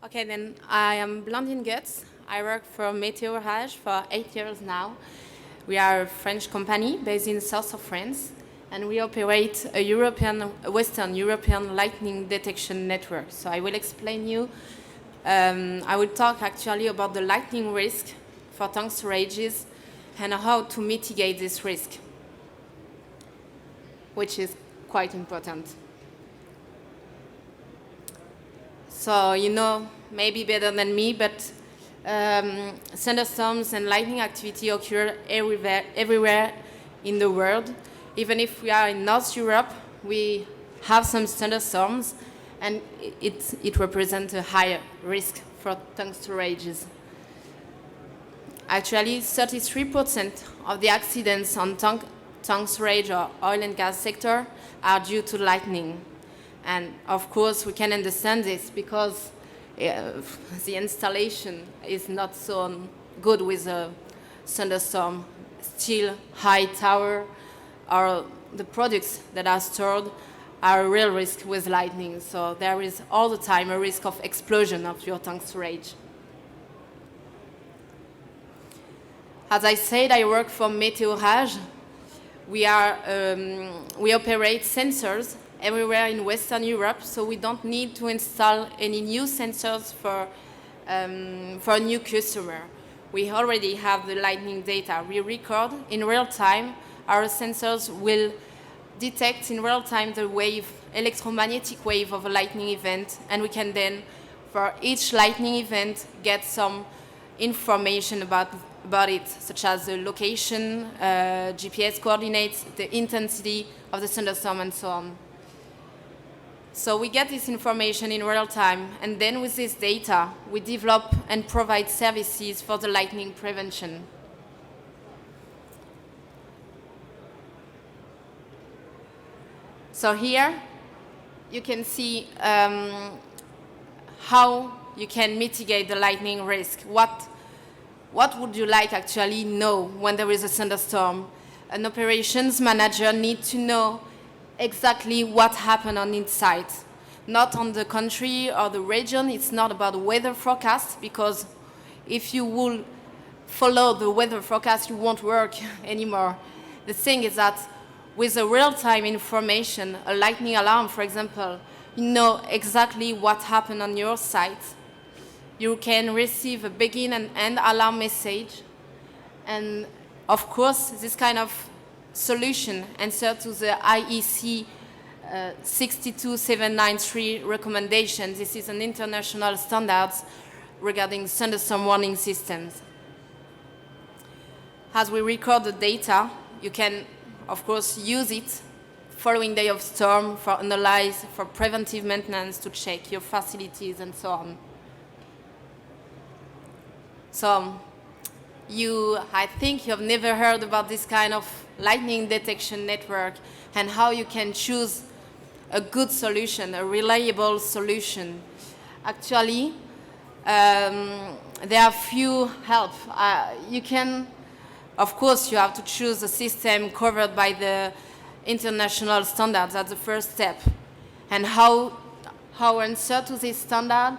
Okay, then I am Blandine Goetz. I work for Meteorage for 8 years now. We are a French company based in the south of France, and we operate a Western European lightning detection network. So I will explain you. I will talk actually about the lightning risk for tank storages and how to mitigate this risk, which is quite important. So you know maybe better than me, but thunderstorms and lightning activity occur everywhere in the world. Even if we are in North Europe, we have some thunderstorms, and it represents a higher risk for tank storages. Actually, 33% of the accidents on tank storage or oil and gas sector are due to lightning. And of course, we can understand this because the installation is not so good with a thunderstorm. Still, high tower or the products that are stored are a real risk with lightning. So there is all the time a risk of explosion of your tank storage. As I said, I work for Meteorage. We operate sensors everywhere in Western Europe, so we don't need to install any new sensors for a new customer. We already have the lightning data. We record in real time. Our sensors will detect in real time the electromagnetic wave of a lightning event, and we can then, for each lightning event, get some information about it, such as the location, GPS coordinates, the intensity of the thunderstorm, and so on. So we get this information in real time, and then with this data, we develop and provide services for the lightning prevention. So here, you can see how you can mitigate the lightning risk. What would you like actually know when there is a thunderstorm? An operations manager needs to know exactly what happened on its site. Not on the country or the region. It's not about weather forecast, because if you will follow the weather forecast, you won't work anymore. The thing is that with a real-time information, a lightning alarm, for example, you know exactly what happened on your site. You can receive a begin and end alarm message. And of course, this kind of solution answer to the IEC 62793 recommendation. This is an international standard regarding thunderstorm warning systems. As we record the data, you can, of course, use it following day of storm for analyze, for preventive maintenance, to check your facilities and so on. So I think you have never heard about this kind of lightning detection network and how you can choose a good solution, a reliable solution. Actually, there are few help. You can, of course, you have to choose a system covered by the international standards. That's the first step. And how answer to this standard?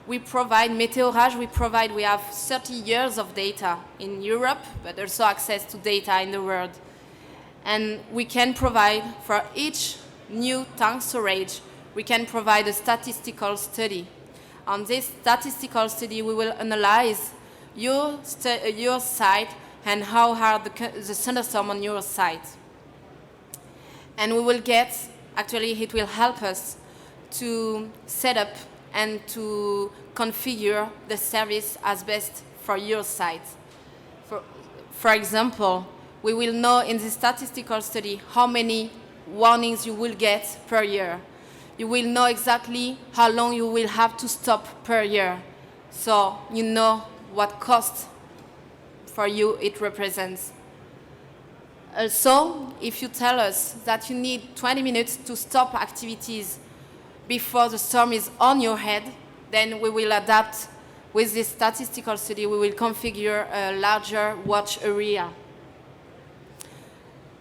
We provide Meteorage. We have 30 years of data in Europe, but also access to data in the world. And we can provide, for each new tank storage, we can provide a statistical study. On this statistical study, we will analyze your site and how hard the thunderstorm on your site. And we will it will help us to set up and to configure the service as best for your site. For example, we will know in the statistical study how many warnings you will get per year. You will know exactly how long you will have to stop per year. So you know what cost for you it represents. Also, if you tell us that you need 20 minutes to stop activities before the storm is on your head, then we will adapt with this statistical study. We will configure a larger watch area.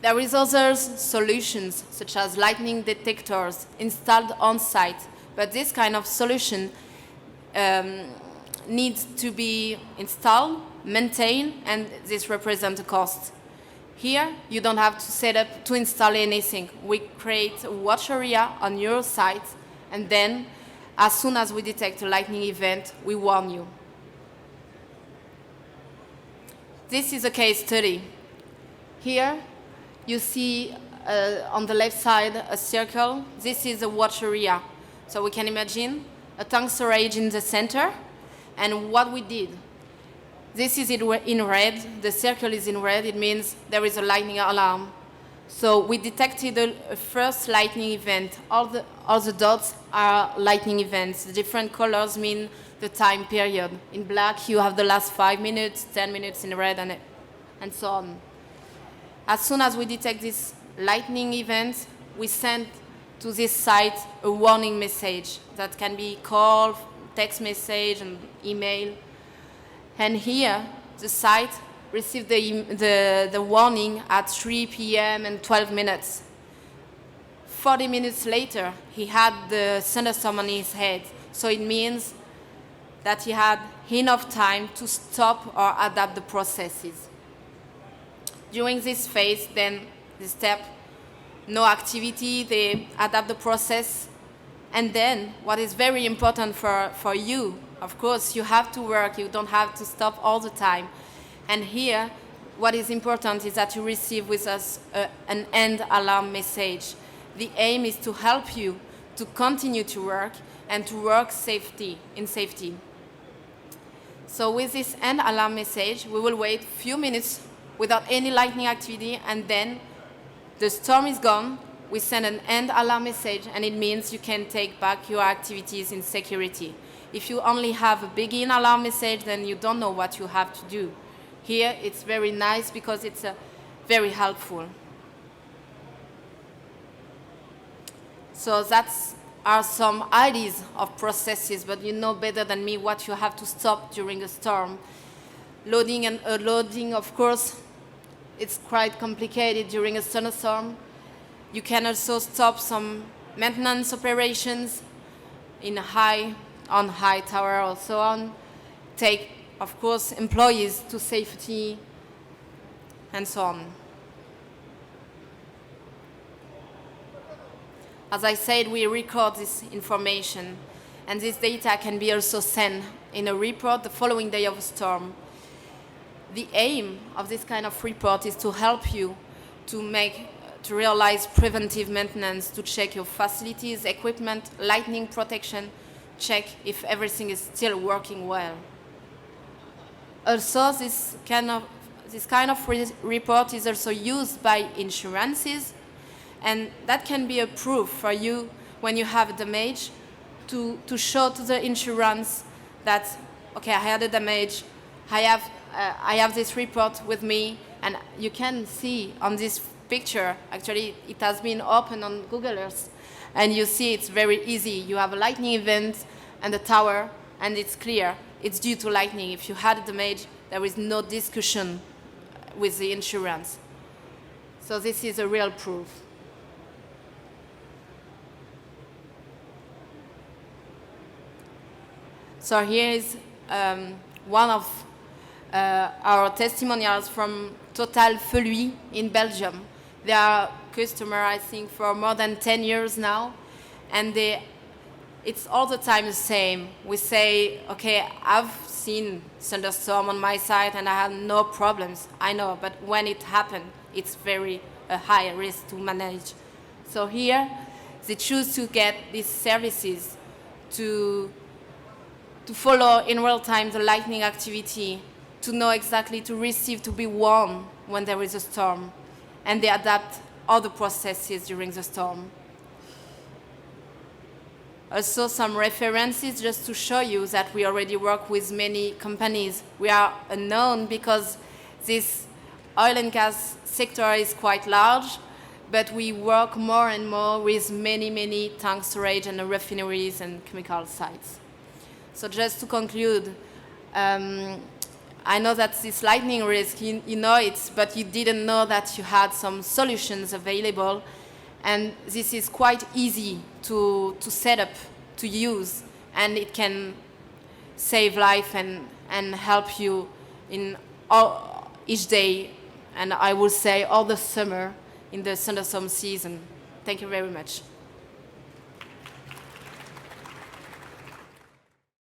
There is other solutions, such as lightning detectors installed on site, but this kind of solution needs to be installed, maintained, and this represents a cost. Here, you don't have to set up to install anything. We create a watch area on your site, and then, as soon as we detect a lightning event, we warn you. This is a case study. Here, you see on the left side a circle. This is a watch area. So we can imagine a Meteorage in the center, and what we did. This is in red. The circle is in red. It means there is a lightning alarm. So we detected a first lightning event. All the dots are lightning events. The different colors mean the time period. In black, you have the last 5 minutes, 10 minutes in red, and so on. As soon as we detect this lightning event, we send to this site a warning message that can be call, text message, and email. And here, the site received the warning at 3 p.m. and 12 minutes. 40 minutes later, he had the thunderstorm on his head. So it means that he had enough time to stop or adapt the processes. During this phase, then the step, no activity, they adapt the process. And then what is very important for you, of course, you have to work, you don't have to stop all the time. And here, what is important is that you receive with us an end alarm message. The aim is to help you to continue to work and to work in safety. So with this end alarm message, we will wait a few minutes without any lightning activity, and then the storm is gone. We send an end alarm message, and it means you can take back your activities in security. If you only have a begin alarm message, then you don't know what you have to do. Here, it's very nice because it's very helpful. So that are some ideas of processes, but you know better than me what you have to stop during a storm. Loading and unloading, of course, it's quite complicated during a thunderstorm. You can also stop some maintenance operations on high tower or so on. Take, of course, employees to safety and so on. As I said, we record this information, and this data can be also sent in a report the following day of a storm. The aim of this kind of report is to help you to realize preventive maintenance, to check your facilities, equipment, lightning protection, check if everything is still working well. Also, this kind of report is also used by insurances, and that can be a proof for you when you have a damage to show to the insurance that, okay, I had a damage, I have this report with me, and you can see on this picture, actually it has been opened on Google Earth, and you see it's very easy. You have a lightning event and a tower, and it's clear. It's due to lightning. If you had a damage, there is no discussion with the insurance. So this is a real proof. So here is one of our testimonials from Total Feluy in Belgium. They are customer, I think, for more than 10 years now, and it's all the time the same. We say, okay, I've seen thunderstorm on my site and I have no problems. I know, but when it happened, it's very high risk to manage. So here, they choose to get these services to follow in real time the lightning activity, to know exactly, to receive, to be warned when there is a storm, and they adapt all the processes during the storm. Also some references just to show you that we already work with many companies. We are known because this oil and gas sector is quite large, but we work more and more with many tank storage and refineries and chemical sites. So just to conclude, I know that this lightning risk, you know it, but you didn't know that you had some solutions available, and this is quite easy to set up, to use, and it can save life and help you in each day, and I will say all the summer in the thunderstorm season. Thank you very much.